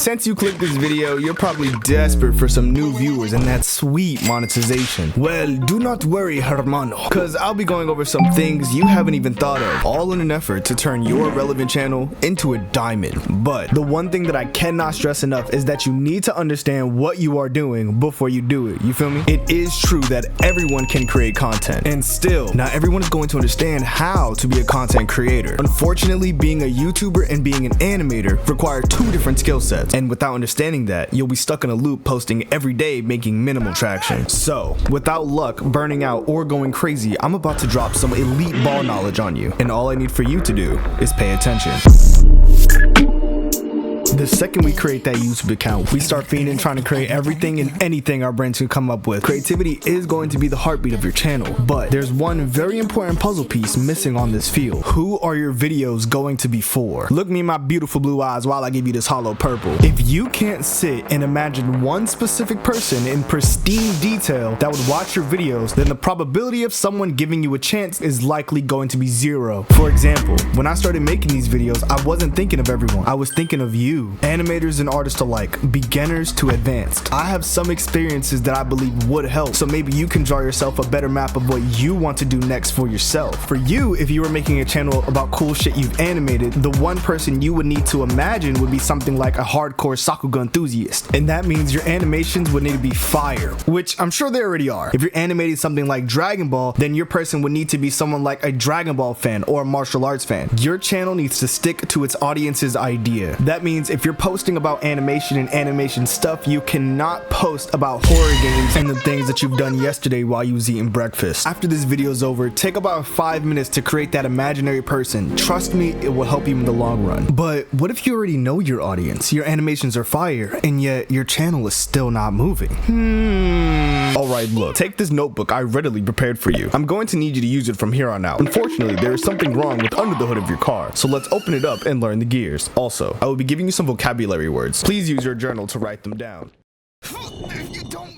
Since you clicked this video, you're probably desperate for some new viewers and that sweet monetization. Well, do not worry, hermano, cause I'll be going over some things you haven't even thought of, all in an effort to turn your relevant channel into a diamond. But the one thing that I cannot stress enough is that you need to understand what you are doing before you do it. You feel me? It is true that everyone can create content, and still, not everyone is going to understand how to be a content creator. Unfortunately, being a YouTuber and being an animator require two different skill sets, and without understanding that, you'll be stuck in a loop posting every day making minimal traction. So, without luck, burning out, or going crazy, I'm about to drop some elite ball knowledge on you, and all I need for you to do is pay attention. The second we create that YouTube account, we start fiending trying to create everything and anything our brains can come up with. Creativity is going to be the heartbeat of your channel, but there's one very important puzzle piece missing on this field. Who are your videos going to be for? Look me in my beautiful blue eyes while I give you this hollow purple. If you can't sit and imagine one specific person in pristine detail that would watch your videos, then the probability of someone giving you a chance is likely going to be zero. For example, when I started making these videos, I wasn't thinking of everyone. I was thinking of you. Animators and artists alike, beginners to advanced. I have some experiences that I believe would help, so maybe you can draw yourself a better map of what you want to do next for yourself. For you, if you were making a channel about cool shit you've animated, the one person you would need to imagine would be something like a hardcore Sakuga enthusiast, and that means your animations would need to be fire, which I'm sure they already are. If you're animating something like Dragon Ball, then your person would need to be someone like a Dragon Ball fan or a martial arts fan. Your channel needs to stick to its audience's idea. That means if you're posting about animation and animation stuff, you cannot post about horror games and the things that you've done yesterday while you was eating breakfast. After this video is over, take about 5 minutes to create that imaginary person. Trust me, it will help you in the long run. But what if you already know your audience, your animations are fire, and yet your channel is still not moving? Alright, look, take this notebook I readily prepared for you. I'm going to need you to use it from here on out. Unfortunately, there is something wrong with under the hood of your car, so let's open it up and learn the gears. Also, I will be giving you some vocabulary words. Please use your journal to write them down. If you don't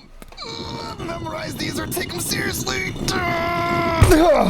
memorize these or take them seriously,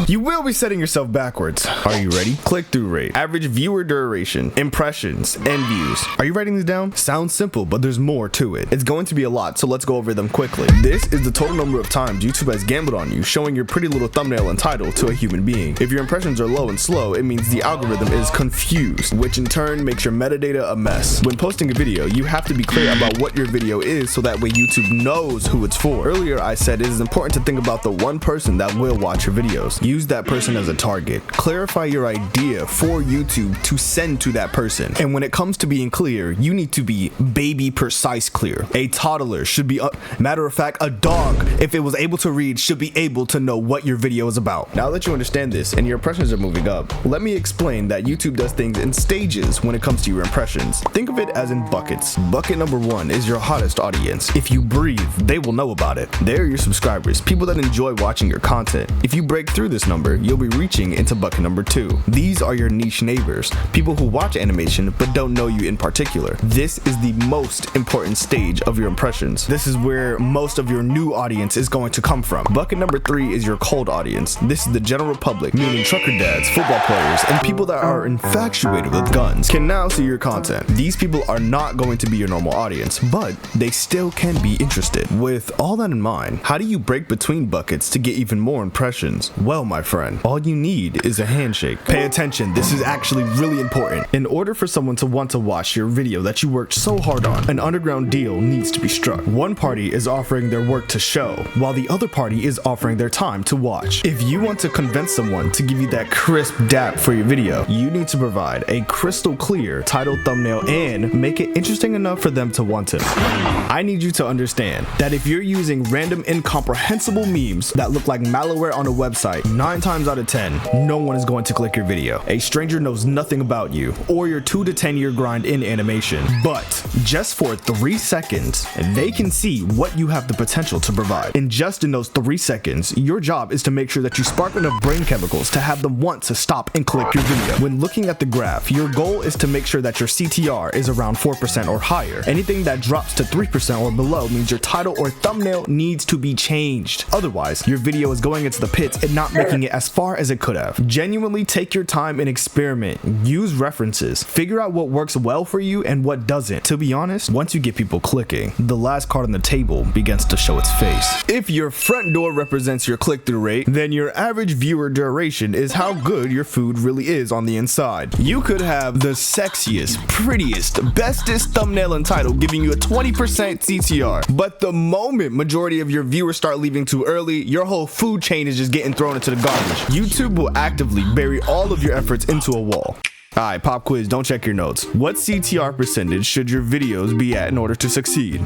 you will be setting yourself backwards. Are you ready? Click-through rate, average viewer duration, impressions, and views. Are you writing these down? Sounds simple, but there's more to it. It's going to be a lot, so let's go over them quickly. This is the total number of times YouTube has gambled on you, showing your pretty little thumbnail and title to a human being. If your impressions are low and slow, it means the algorithm is confused, which in turn makes your metadata a mess. When posting a video, you have to be clear about what your video is so that way YouTube knows who it's for. Earlier, I said it is important to think about the one person that will watch your videos. Use that person as a target. Clarify your idea for YouTube to send to that person. And when it comes to being clear, you need to be baby precise clear. A toddler should be, matter of fact, a dog, if it was able to read, should be able to know what your video is about. Now that you understand this and your impressions are moving up, let me explain that YouTube does things in stages when it comes to your impressions. Think of it as in buckets. Bucket number 1 is your hottest audience. If you breathe, they will know about it. They're your subscribers, people that enjoy watching your content. If you break through this number, you'll be reaching into bucket number 2. These are your niche neighbors, people who watch animation but don't know you in particular. This is the most important stage of your impressions. This is where most of your new audience is going to come from. Bucket number 3 is your cold audience. This is the general public, meaning trucker dads, football players, and people that are infatuated with guns can now see your content. These people are not going to be your normal audience, but they still can be interested. With all that in mind, how do you break between buckets to get even more impressions? Well, my friend, all you need is a handshake. Pay attention, this is actually really important. In order for someone to want to watch your video that you worked so hard on, an underground deal needs to be struck. One party is offering their work to show, while the other party is offering their time to watch. If you want to convince someone to give you that crisp dap for your video, you need to provide a crystal clear title, thumbnail, and make it interesting enough for them to want it. I need you to understand that if you're using random incomprehensible memes that look like malware on a website, 9 times out of 10, no one is going to click your video. A stranger knows nothing about you or your 2 to 10 year grind in animation, but just for 3 seconds, they can see what you have the potential to provide. And just in those 3 seconds, your job is to make sure that you spark enough brain chemicals to have them want to stop and click your video. When looking at the graph, your goal is to make sure that your CTR is around 4% or higher. Anything that drops to 3% or below means your title or thumbnail needs needs to be changed. Otherwise, your video is going into the pits and not making it as far as it could have. Genuinely take your time and experiment. Use references. Figure out what works well for you and what doesn't. To be honest, once you get people clicking, the last card on the table begins to show its face. If your front door represents your click-through rate, then your average viewer duration is how good your food really is on the inside. You could have the sexiest, prettiest, bestest thumbnail and title giving you a 20% CTR, but the moment majority of your viewers start leaving too early, your whole food chain is just getting thrown into the garbage. YouTube will actively bury all of your efforts into a wall. Alright, pop quiz, don't check your notes. What CTR percentage should your videos be at in order to succeed?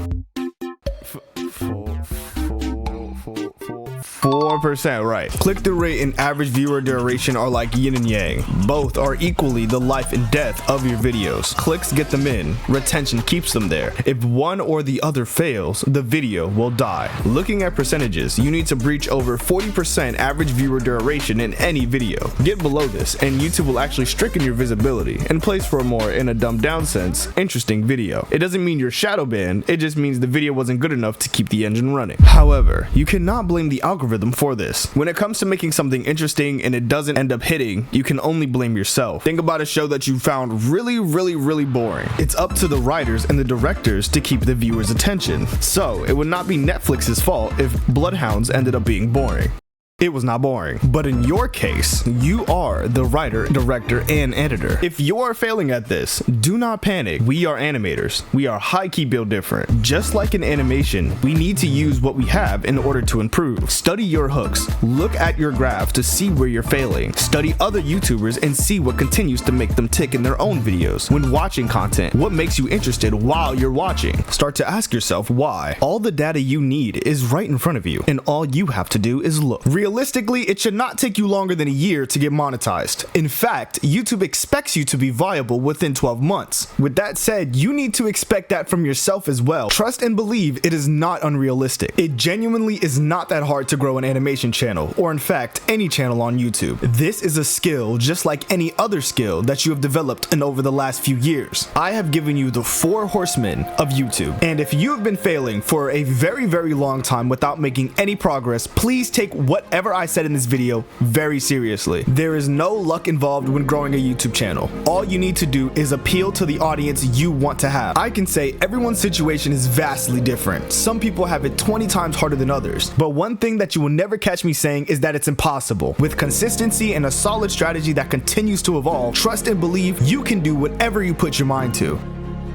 4%, right. Click-through rate and average viewer duration are like yin and yang. Both are equally the life and death of your videos. Clicks get them in, retention keeps them there. If one or the other fails, the video will die. Looking at percentages, you need to breach over 40% average viewer duration in any video. Get below this, and YouTube will actually stricken your visibility and place for a more, in a dumbed down sense, interesting video. It doesn't mean you're shadow banned, it just means the video wasn't good enough to keep the engine running. However, you cannot blame the algorithm for this. When it comes to making something interesting and it doesn't end up hitting, you can only blame yourself. Think about a show that you found really boring. It's up to the writers and the directors to keep the viewers' attention. So it would not be Netflix's fault if Bloodhounds ended up being boring. It was not boring. But in your case, you are the writer, director, and editor. If you are failing at this, do not panic. We are animators. We are high-key built different. Just like in animation, we need to use what we have in order to improve. Study your hooks. Look at your graph to see where you're failing. Study other YouTubers and see what continues to make them tick in their own videos. When watching content, what makes you interested while you're watching? Start to ask yourself why. All the data you need is right in front of you, and all you have to do is look. Realistically, it should not take you longer than a year to get monetized. In fact, YouTube expects you to be viable within 12 months. With that said, you need to expect that from yourself as well. Trust and believe it is not unrealistic. It genuinely is not that hard to grow an animation channel, or in fact, any channel on YouTube. This is a skill just like any other skill that you have developed in over the last few years. I have given you the 4 horsemen of YouTube, and if you have been failing for a very long time without making any progress, please take whatever I said in this video very seriously. There is no luck involved when growing a YouTube channel. All you need to do is appeal to the audience you want to have. I can say everyone's situation is vastly different. Some people have it 20 times harder than others, but one thing that you will never catch me saying is that it's impossible. With consistency and a solid strategy that continues to evolve, trust and believe you can do whatever you put your mind to.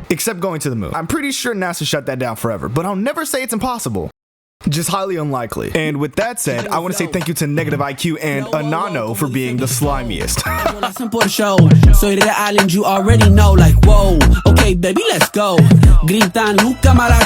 Except going to the moon. I'm pretty sure NASA shut that down forever, but I'll never say it's impossible. Just highly unlikely. And with that said, I want to say thank you to Negative IQ and Anano for being the slimiest. Soy real and you already know, like, whoa, okay baby, let's go. Gritan, Luca,